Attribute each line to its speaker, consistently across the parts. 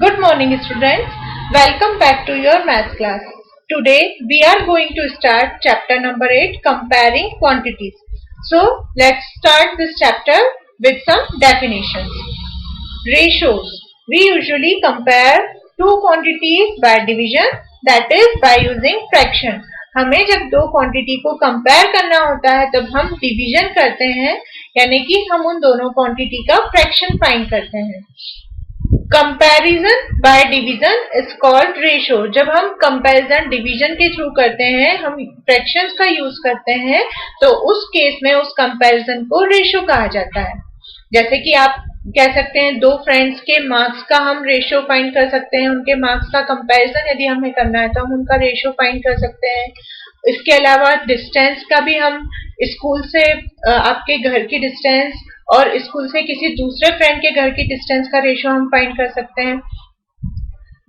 Speaker 1: Good morning students. Welcome back to your math class. Today we are going to start chapter number 8, comparing quantities. So let's start this chapter with some definitions. Ratios. We usually compare two quantities by division, that is by using fraction. हमें जब दो quantity को compare करना होता है तब हम division करते हैं, यानी कि हम उन दोनों क्वांटिटी का फ्रैक्शन फाइंड करते हैं. Comparison by division is called ratio. जब हम कंपैरिजन डिवीजन के थ्रू करते हैं, हम फ्रैक्शंस का यूज करते हैं, तो उस केस में उस कंपैरिजन को रेशो कहा जाता है. जैसे कि आप कह सकते हैं दो फ्रेंड्स के मार्क्स का हम रेशो फाइंड कर सकते हैं. उनके मार्क्स का कंपैरिजन यदि हमें करना है तो हम उनका रेशो फाइंड कर सकते हैं. इसके अलावा डिस्टेंस का भी हम स्कूल से आपके घर की डिस्टेंस और स्कूल से किसी दूसरे फ्रेंड के घर की डिस्टेंस का रेशो हम फाइंड कर सकते हैं.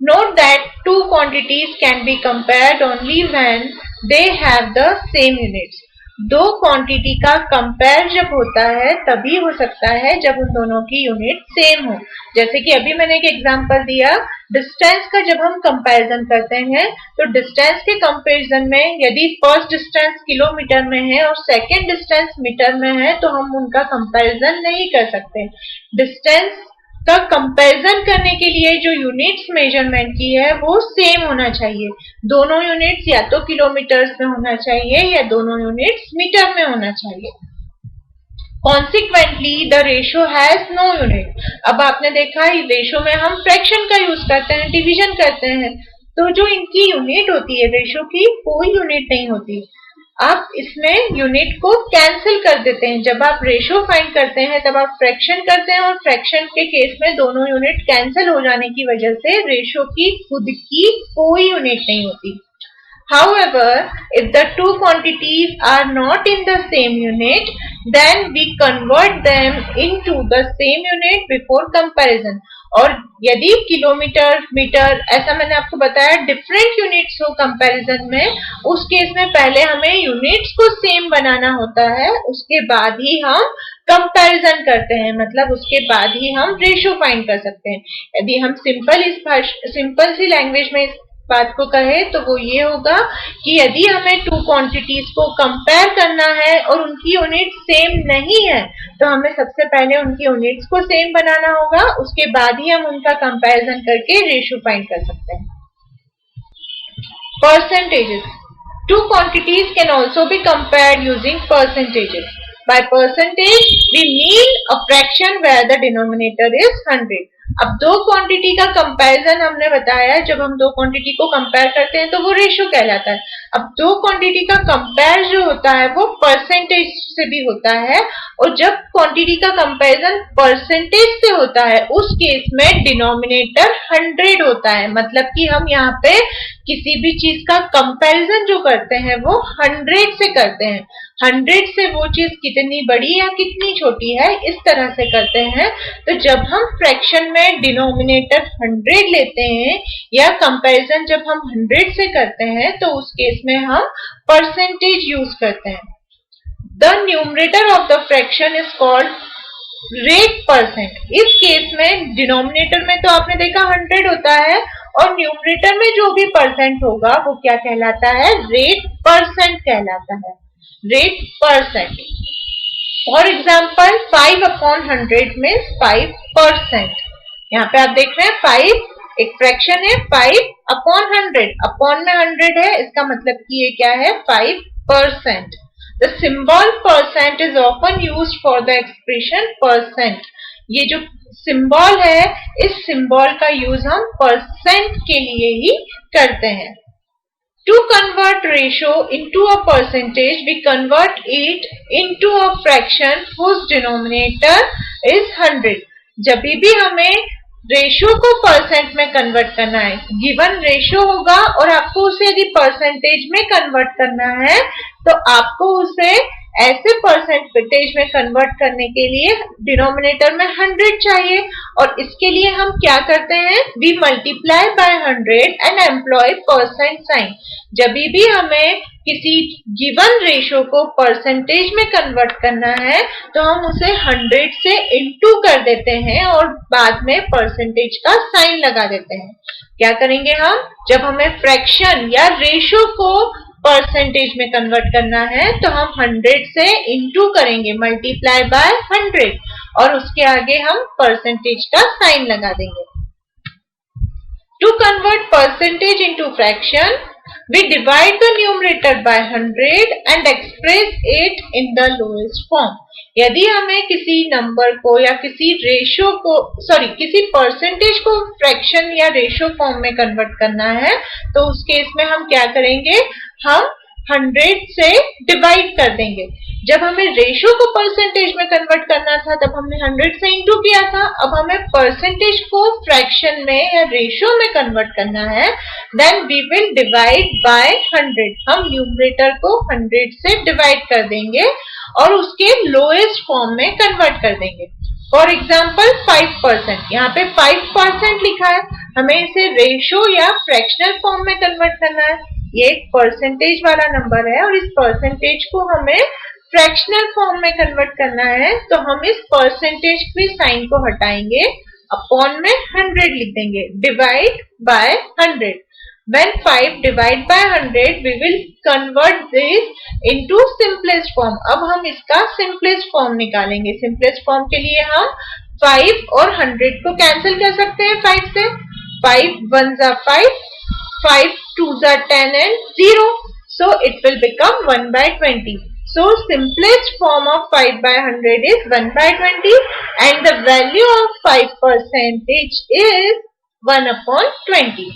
Speaker 1: Note that to quantities can be compared only when they have the same units. दो क्वांटिटी का कंपेयर जब होता है तभी हो सकता है जब उन दोनों की यूनिट सेम हो. जैसे कि अभी मैंने एक एग्जांपल दिया, डिस्टेंस का जब हम कंपैरिजन करते हैं तो डिस्टेंस के कंपैरिजन में यदि फर्स्ट डिस्टेंस किलोमीटर में है और सेकंड डिस्टेंस मीटर में है तो हम उनका कंपैरिजन नहीं कर सकते. डिस्टेंस का कंपैरिजन करने के लिए जो यूनिट्स मेजरमेंट की है वो सेम होना चाहिए. दोनों यूनिट्स या तो किलोमीटर्स में होना चाहिए या दोनों यूनिट्स मीटर में होना चाहिए. Consequently, the ratio has no unit. अब आपने देखा रेशो में हम फ्रैक्शन का यूज करते हैं, डिवीजन करते हैं, तो जो इनकी यूनिट होती है रेशो की, कोई यूनिट नहीं होती. आप इसमें यूनिट को कैंसिल कर देते हैं. जब आप रेशो फाइंड करते हैं तब आप फ्रैक्शन करते हैं और फ्रैक्शन के केस में दोनों यूनिट कैंसिल हो जाने की वजह से रेशो की खुद की कोई यूनिट नहीं होती. However, if the two quantities are not in the same unit, then we convert them into the same unit before comparison. और यदि किलोमीटर, मीटर, ऐसा मैंने आपको बताया डिफरेंट यूनिट्स हो कंपैरिजन में, उस केस में पहले हमें यूनिट्स को सेम बनाना होता है, उसके बाद ही हम कंपैरिजन करते हैं, मतलब उसके बाद ही हम रेशो फाइंड कर सकते हैं. यदि हम सिंपल सी लैंग्वेज में बात को कहे तो वो ये होगा कि यदि हमें टू क्वांटिटीज को कंपेयर करना है और उनकी यूनिट सेम नहीं है तो हमें सबसे पहले उनकी यूनिट्स को सेम बनाना होगा, उसके बाद ही हम उनका कंपैरिजन करके रेशो फाइंड कर सकते हैं. Percentages. Two quantities can also be compared using percentages. By percentage we mean a fraction where the denominator is 100. अब दो क्वांटिटी का कंपैरिजन हमने बताया, जब हम दो क्वांटिटी को कंपेयर करते हैं तो वो रेशो कहलाता है. अब दो क्वांटिटी का कंपेयर जो होता है वो परसेंटेज से भी होता है, और जब क्वांटिटी का कंपैरिजन परसेंटेज से होता है उस केस में डिनोमिनेटर 100 होता है. मतलब कि हम यहाँ पे किसी भी चीज का कंपैरिजन जो करते हैं वो 100 से करते हैं. 100 से वो चीज कितनी बड़ी या कितनी छोटी है इस तरह से करते हैं. तो जब हम फ्रैक्शन में डिनोमिनेटर 100 लेते हैं या कंपैरिजन जब हम 100 से करते हैं तो उस केस में हम परसेंटेज यूज करते हैं. The numerator of the fraction is called rate percent. इस केस में डिनोमिनेटर में तो आपने देखा 100 होता है और न्यूमरेटर में जो भी परसेंट होगा वो क्या कहलाता है, रेट परसेंट कहलाता है. Rate percent. For example 5/100 means 5%. यहाँ पे आप देख रहे हैं 5 एक फ्रैक्शन है, 5/100, अपॉन में 100 है, इसका मतलब कि ये क्या है, 5%. The symbol percent is often used for the expression percent. ये जो सिंबल है, इस सिंबल का यूज हम परसेंट के लिए ही करते हैं. To convert ratio into a percentage, we convert it into a fraction whose denominator is 100. जब भी हमें रेशियो को परसेंट में कन्वर्ट करना है, गिवन रेशियो होगा और आपको उसे यदि परसेंटेज में कन्वर्ट करना है तो आपको उसे ऐसे परसेंटेज में कन्वर्ट करने के लिए डिनोमिनेटर में 100 चाहिए, और इसके लिए हम क्या करते हैं, we multiply by 100 and employ percent sign. जब भी हमें किसी गिवन रेशो को परसेंटेज में कन्वर्ट करना है तो हम उसे 100 से इनटू कर देते हैं और बाद में परसेंटेज का साइन लगा देते हैं। क्या करेंगे हम, जब हमें फ्रैक्शन या रेशो को परसेंटेज में कन्वर्ट करना है तो हम 100 से इनटू करेंगे, मल्टीप्लाई बाय 100, और उसके आगे हम परसेंटेज का साइन लगा देंगे। To convert percentage into fraction, we divide the numerator by 100 and express it in the lowest form। यदि हमें किसी नंबर को या किसी रेशो को किसी परसेंटेज को फ्रैक्शन या रेशो फॉर्म में कन्वर्ट करना है तो उस केस में हम क्या करेंगे, हम 100 से डिवाइड कर देंगे। जब हमें रेशो को परसेंटेज में कन्वर्ट करना था तब हमने 100 से इंटू किया था। अब हमें परसेंटेज को फ्रैक्शन में या रेशो में कन्वर्ट करना है, then we will divide by 100। हम न्यूमरेटर को 100 से डिवाइड कर देंगे और उसके लोएस्ट फॉर्म में कन्वर्ट कर देंगे। फॉर एग्जाम्पल 5%, यहाँ पे 5% लिखा है, हमें इसे रेशो या फ्रैक्शनल फॉर्म में कन्वर्ट करना है। ये एक परसेंटेज वाला नंबर है और इस परसेंटेज को हमें फ्रैक्शनल फॉर्म में कन्वर्ट करना है, तो हम इस परसेंटेज के साइन को हटाएंगे, अपॉन में 100 लिख देंगे, divide by 100। When 5 divide by 100, we will convert this into simplest form। अब हम इसका simplest form निकालेंगे। simplest form के लिए हम 5 और 100 को कैंसिल कर सकते हैं 5 से। 5 1s are 5, 5 2s are 10 and 0, so it will become 1 by 20। So simplest form of 5 by 100 is 1 by 20 and the value of 5% is 1 upon 20।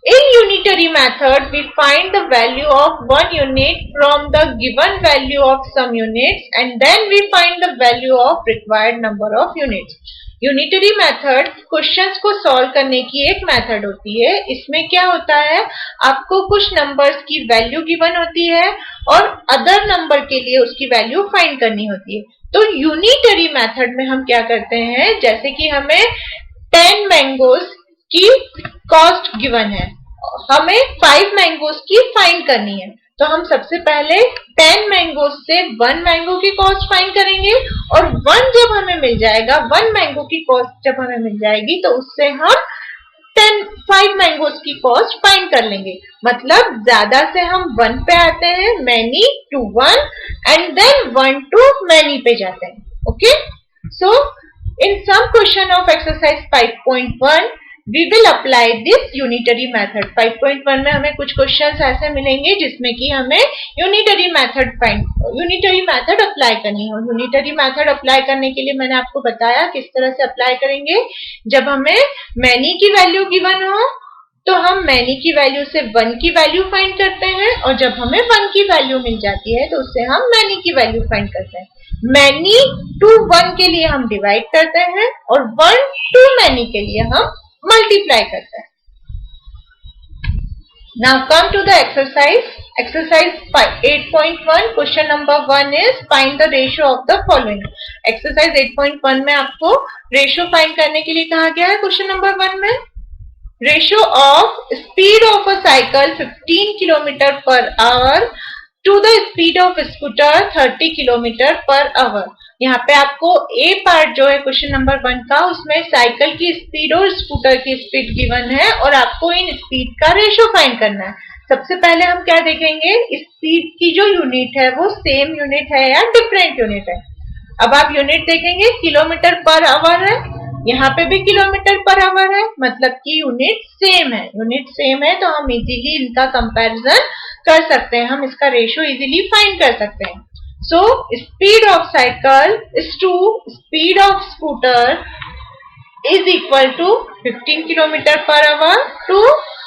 Speaker 1: In unitary method, we find the value of one unit from the given value of some units and then we find the value of required number of units। Unitary method questions को solve करने की एक method होती है। इसमें क्या होता है, आपको कुछ नंबर्स की वैल्यू गिवन होती है और अदर नंबर के लिए उसकी वैल्यू फाइंड करनी होती है। तो यूनिटरी मेथड में हम क्या करते हैं, जैसे कि हमें 10 मैंगोज की कॉस्ट गिवन है, हमें 5 मैंगोज की फाइंड करनी है, तो हम सबसे पहले 10 मैंगोज से 1 मैंगो की कॉस्ट फाइंड करेंगे और 1 जब हमें मिल जाएगा, 1 मैंगो की कॉस्ट जब हमें मिल जाएगी तो उससे हम 5 मैंगोज की कॉस्ट फाइंड कर लेंगे। मतलब ज्यादा से हम 1 पे आते हैं, many to 1 and then 1 to many पे जाते हैं। Okay, so in some question of exercise 5.1 we will apply this unitary method। 5.1 में हमें कुछ क्वेश्चंस ऐसे मिलेंगे जिसमें कि हमें यूनिटरी मेथड अप्लाई करनी है। यूनिटरी मेथड अप्लाई करने के लिए मैंने आपको बताया किस तरह से अप्लाई करेंगे। जब हमें मैनी की वैल्यू गिवन हो तो हम मैनी की वैल्यू से 1 की वैल्यू फाइंड करते हैं और जब हमें 1 की वैल्यू मिल जाती है तो उससे हम मैनी की वैल्यू फाइंड करते हैं। मैनी टू 1 के लिए हम डिवाइड करते हैं और 1 टू मैनी के लिए हम मल्टीप्लाई करते हैं। Now come to the exercise 8.1। Question number 1 is find the ratio of the following। Exercise 8.1 में आपको रेशियो फाइंड करने के लिए कहा गया है। क्वेश्चन नंबर 1 में ratio of speed of a cycle 15 kilometre per hour to the speed of scooter 30 kilometre per hour. यहाँ पे आपको ए पार्ट जो है क्वेश्चन नंबर 1 का, उसमें साइकिल की स्पीड और स्कूटर की स्पीड गिवन है और आपको इन स्पीड का रेशियो फाइंड करना है। सबसे पहले हम क्या देखेंगे, स्पीड की जो यूनिट है वो सेम यूनिट है या डिफरेंट यूनिट है। अब आप यूनिट देखेंगे, किलोमीटर पर आवर है, यहाँ पे भी किलोमीटर पर आवर है, मतलब कि यूनिट सेम है। यूनिट सेम है तो हम इजीली इनका कंपैरिजन कर सकते हैं, हम इसका रेशियो इजीली फाइंड कर सकते हैं। So speed of cycle is to speed of scooter is equal to 15 kilometre per hour to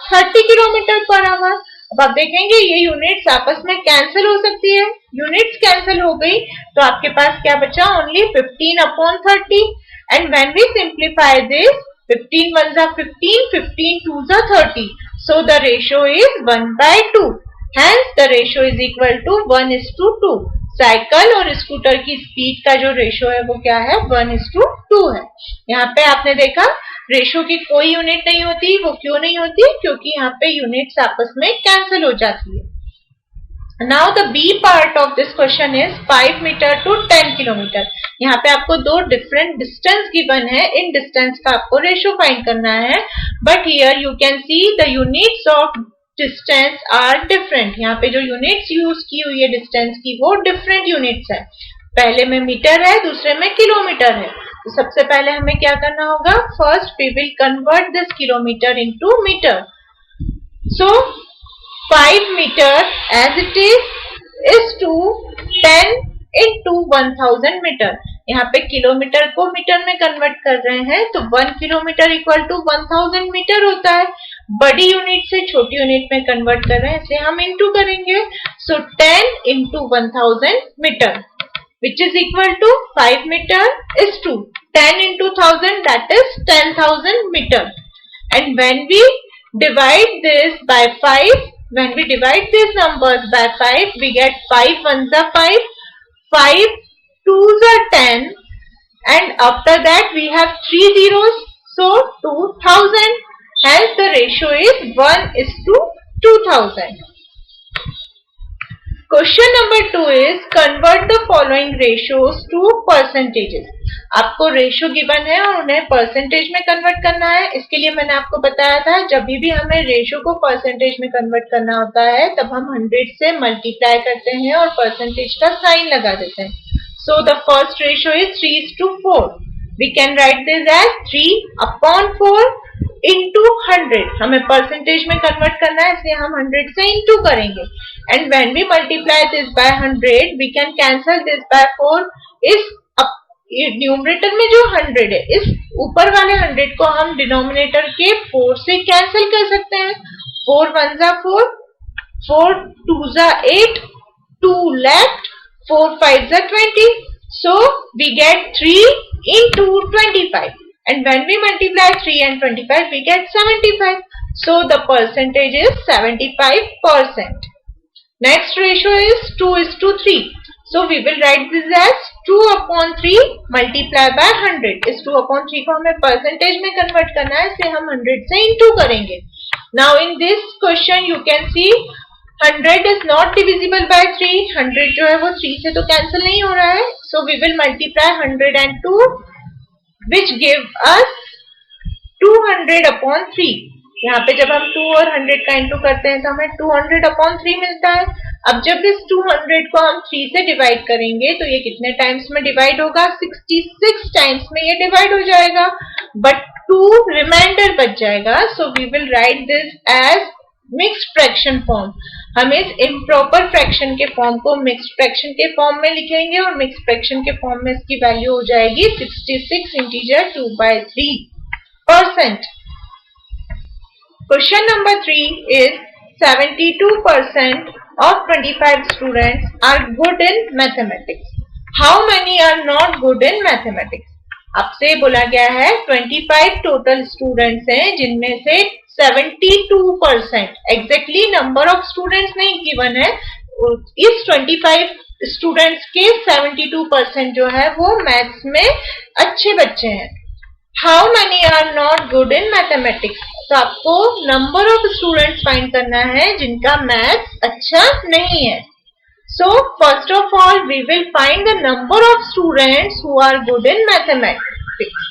Speaker 1: 30 kilometre per hour. अब आप देखेंगे ये यूनिट्स आपस में कैंसिल हो सकती है। यूनिट्स कैंसिल हो गई तो आपके पास क्या बचा, only 15 upon 30 and when we simplify this 15 1s are 15, 15 2s are 30, so the ratio is 1/2। Hence the ratio is equal to 1:2. Cycle और स्कूटर की स्पीड का जो रेशियो है वो क्या है, 1:2 है। यहाँ पे आपने देखा रेशियो की कोई यूनिट नहीं होती। वो क्यों नहीं होती? क्योंकि यहाँ पे यूनिट्स आपस में कैंसिल हो जाती है। Now the B part of this question is 5 meter to 10 kilometer. यहाँ पे आपको दो डिफरेंट डिस्टेंस गिवन है, इन डिस्टेंस का आपको रेशियो फाइंड करना है। But here you can see the units of distance are different. यहाँ पे जो यूनिट्स यूज की हुई है डिस्टेंस की वो डिफरेंट यूनिट्स है। पहले में मीटर है, दूसरे में किलोमीटर है। तो सबसे पहले हमें क्या करना होगा, first we will convert this kilometre into metre. सो 5 meter as it is to 10 into 1000 meter। यहाँ पे किलोमीटर को मीटर में कन्वर्ट कर रहे हैं तो 1 किलोमीटर इक्वल टू 1000 मीटर होता है। बड़ी यूनिट से छोटी यूनिट में कन्वर्ट कर रहे हैं, इसे हम इंटू करेंगे। So 10 into 1000 metre which is equal to 5 meter is to 10 into 1000, that is 10,000 meter। And when we divide this by 5, when we divide these numbers by 5, we get 5 ones are 5, 5 twos are 10, and after that we have 3 zeros, so 2000. Hence the ratio is 1:2000. Question number 2 is convert the following ratios to percentages। आपको ratio given है और उन्हें percentage में convert करना है। इसके लिए मैंने आपको बताया था जब भी हमें रेशियो को परसेंटेज में कन्वर्ट करना होता है तब हम 100 से मल्टीप्लाई करते हैं और परसेंटेज का साइन लगा देते हैं। So the first ratio is 3:4। We can write this as 3/4 into 100। हमें परसेंटेज में कन्वर्ट करना है इसलिए हम 100 से इंटू करेंगे। And when we multiply this by 100 we can cancel this by 4। इस न्यूमरेटर में जो 100 है, इस ऊपर वाले 100 को हम डिनोमिनेटर के 4 से कैंसिल कर सकते हैं। 4 ones are 4, 4 twos are 8, 2 left, 4 5s are 20, so we get 3 into 25। And when we multiply 3 and 25, we get 75. So the percentage is 75%. Next ratio is 2:3. So we will write this as 2/3 multiply by 100। इस 2/3 को हमें percentage में convert करना है, इसलिए हम 100 से into करेंगे। Now in this question you can see 100 is not divisible by 3। 100 जो है वो 3 से तो cancel नहीं हो रहा है। So we will multiply 100 and 2, which give us 200/3। यहाँ पे जब हम 2 और 100 का इंटू करते हैं तो हमें 200/3 मिलता है। अब जब इस 200 को हम 3 से डिवाइड करेंगे तो ये कितने टाइम्स में डिवाइड होगा, 66 टाइम्स में ये डिवाइड हो जाएगा, बट 2 रिमाइंडर बच जाएगा। So we will write this as mixed fraction form. हम इस इम्प्रॉपर फ्रैक्शन के फॉर्म को मिक्स्ड फ्रैक्शन के फॉर्म में लिखेंगे और मिक्स्ड फ्रैक्शन के फॉर्म में इसकी वैल्यू हो जाएगी 66 integer 2/3%। Question number 3 is 72% of 25 students are good in mathematics. How many are not good in mathematics? आपसे बोला गया है 25 टोटल स्टूडेंट्स हैं जिनमें से 72%, एग्जैक्टली नंबर ऑफ स्टूडेंट्स नहीं गिवन है, इस 25 स्टूडेंट्स के 72% जो है वो मैथ्स में अच्छे बच्चे हैं। How many are not good in mathematics? तो आपको नंबर ऑफ स्टूडेंट्स फाइंड करना है जिनका मैथ्स अच्छा नहीं है। So first of all we will find the number of students who are good in mathematics।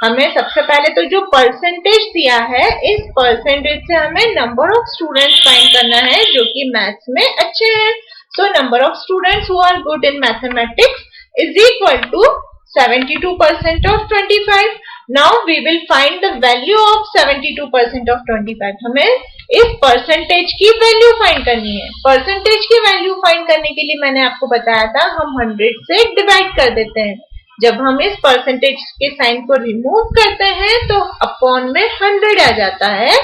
Speaker 1: हमें सबसे पहले तो जो परसेंटेज दिया है इस परसेंटेज से हमें नंबर ऑफ स्टूडेंट्स फाइंड करना है जो कि मैथ्स में अच्छे हैं। So number of students who are good in mathematics is equal to 72% of 25। Now we will find the value of 72% of 25। हमें इस परसेंटेज की वैल्यू फाइंड करनी है। परसेंटेज की वैल्यू फाइंड करने के लिए मैंने आपको बताया था हम 100 से डिवाइड कर देते हैं। जब हम इस परसेंटेज के साइन को रिमूव करते हैं तो अपॉन में 100 आ जाता है।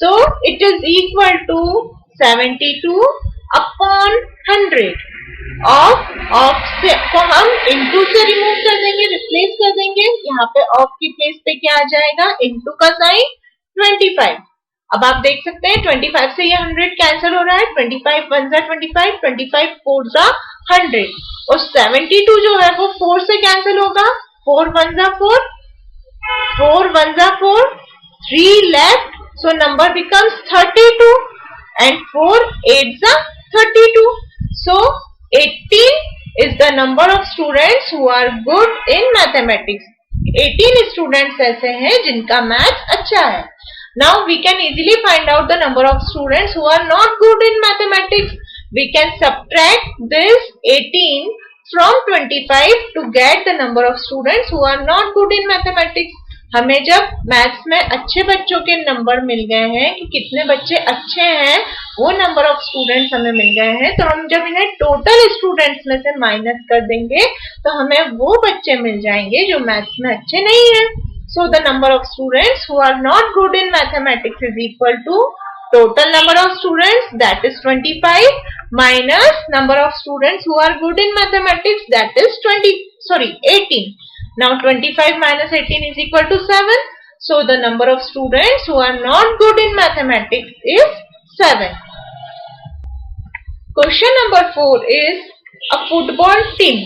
Speaker 1: So it is equal to 72/100। Of से को हम इनटू से रिमूव कर देंगे, रिप्लेस कर देंगे। यहाँ पे ऑफ की प्लेस पे क्या आ जाएगा, इनटू का साइन 25। अब आप देख सकते हैं 25 से ये 100 कैंसिल हो रहा है, 25 1 जा 25, 25 4 जा 100 और 72 जो है वो 4 से कैंसिल होगा, 4 1 जा 4, 4 1 जा 4, 3 left, so number becomes 32 and 4 8 जा 32, so 18 is the number of students who are good in mathematics. 18 students ऐसे हैं जिनका मैथ अच्छा है. Now we can easily find out the number of students who are not good in mathematics. We can subtract this 18 from 25 to get the number of students who are not good in mathematics. हमें जब maths में अच्छे बच्चों के number मिल गए हैं कि कितने बच्चे अच्छे हैं, वो नंबर ऑफ स्टूडेंट्स हमें मिल गए हैं, तो हम जब इन्हें टोटल स्टूडेंट्स में से माइनस कर देंगे तो हमें वो बच्चे मिल जाएंगे जो मैथ्स में अच्छे नहीं हैं. So the number of students who are not good in mathematics is equal to total number of students, that is 25, minus number of students who are good in mathematics, that is 18. Now 25 minus 18 is equal to 7. So the number of students who are not good in mathematics is 7. Question number 4 is a football team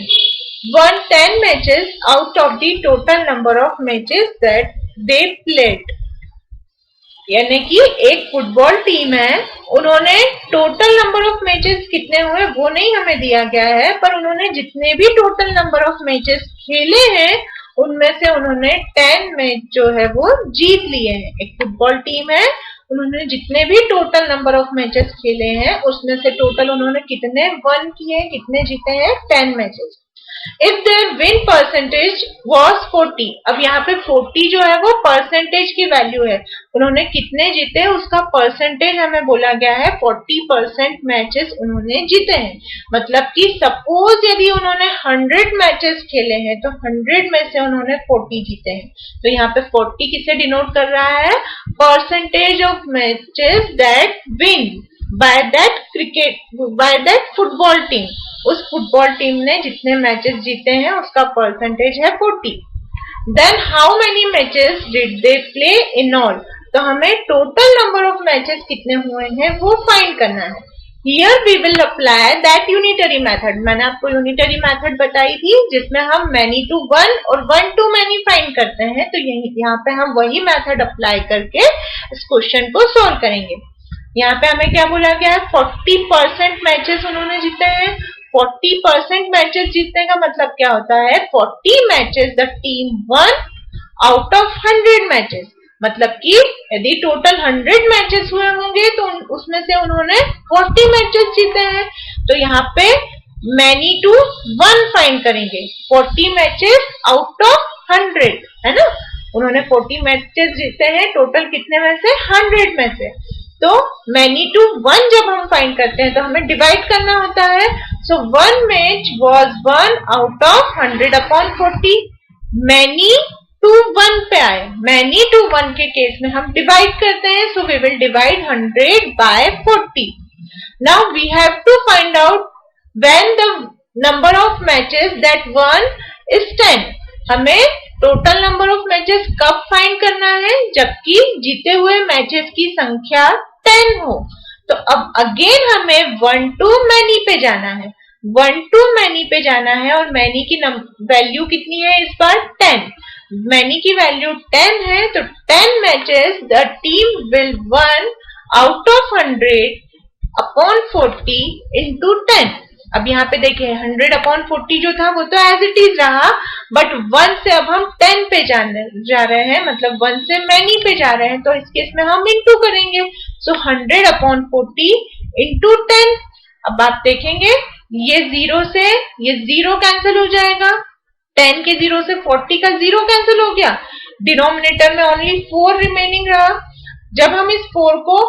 Speaker 1: won 10 matches out of the total number of matches that they played. यानी कि एक football team है, उन्होंने total number of matches कितने हुए वो नहीं हमें दिया गया है, पर उन्होंने जितने भी टोटल नंबर ऑफ मैचेस खेले हैं उनमें से उन्होंने 10 मैच जो है वो जीत लिए हैं. एक फुटबॉल टीम है, उन्होंने जितने भी टोटल नंबर ऑफ मैचेस खेले हैं उसमें से टोटल उन्होंने कितने वन किए, कितने जीते हैं, 10 matches. If their win percentage was 40, अब यहाँ पे 40 जो है वो परसेंटेज की वैल्यू है, उन्होंने कितने जीते उसका परसेंटेज हमें बोला गया है, 40% मैचेस उन्होंने जीते हैं. मतलब कि सपोज यदि उन्होंने 100 मैचेस खेले हैं तो 100 में से उन्होंने 40 जीते हैं. तो यहाँ पे 40 किसे डिनोट कर रहा है, percentage of matches that win by that football team. उस फुटबॉल टीम ने जितने मैचेस जीते हैं उसका परसेंटेज है 40. Then how many matches did they play in all. तो हमें टोटल नंबर ऑफ मैचेस कितने हुए हैं वो फाइंड करना है. Here we will apply that unitary method. मैंने आपको यूनिटरी मेथड बताई थी जिसमें हम मैनी टू वन और वन टू मैनी फाइंड करते हैं. तो यहाँ पे हम वही मेथड अप्लाई करके इस क्वेश्चन को सॉल्व करेंगे. यहाँ पे हमें क्या बोला गया है, 40% मैचेस उन्होंने जीते हैं. 40% मैचेस जीतने का मतलब क्या होता है, 40 matches the team one out of 100 matches. मतलब कि यदि टोटल 100 मैचेस हुए होंगे तो उसमें से उन्होंने 40 मैचेस जीते हैं. तो यहाँ पे मैनी टू वन फाइंड करेंगे. 40 मैचेस आउट ऑफ 100 है ना, उन्होंने 40 मैचेस जीते हैं टोटल कितने में से, 100 में से. तो मैनी टू वन जब हम फाइंड करते हैं तो हमें डिवाइड करना होता है. So one match was one out of 100 upon 40. Many to one पे आए, मैनी टू वन के केस में हम डिवाइड करते हैं. So we will divide 100 by 40. Now we have to find out when the number of matches that won is 10. हमें total number of matches कब find करना है, जबकि जीते हुए मैचेस की संख्या 10 हो. तो अब अगेन हमें वन टू मैनी पे जाना है, वन टू मैनी पे जाना है और मैनी की वैल्यू कितनी है इस बार, 10. मैनी की वैल्यू 10 है तो 10 matches the team will one out of 100 upon 40 into 10. अब यहाँ पे देखिए 100 अपॉन 40 जो था वो तो एज इट इज रहा, बट 1 से अब हम 10 पे जा रहे हैं, मतलब 1 से मैनी पे जा रहे हैं. तो इस केस में हम इंटू करेंगे. So 100 upon 40 into 10. अब आप देखेंगे ये 0 से ये 0 कैंसिल हो जाएगा, 10 के 0 से 40 का 0 कैंसिल हो गया. डिनोमिनेटर में ओनली 4 रिमेनिंग रहा. जब हम इस 100 को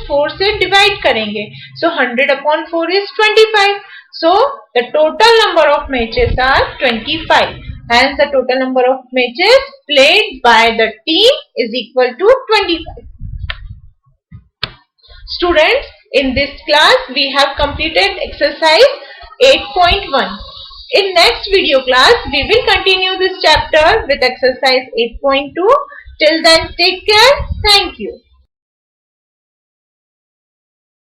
Speaker 1: 4 से डिवाइड करेंगे, so 100 upon 4 is 25. So the total number of matches are 25. Hence the total number of matches played by the team is equal to 25. Students, in this class we have completed exercise 8.1. In next video class we will continue this chapter with exercise 8.2. Till then, take care. Thank you.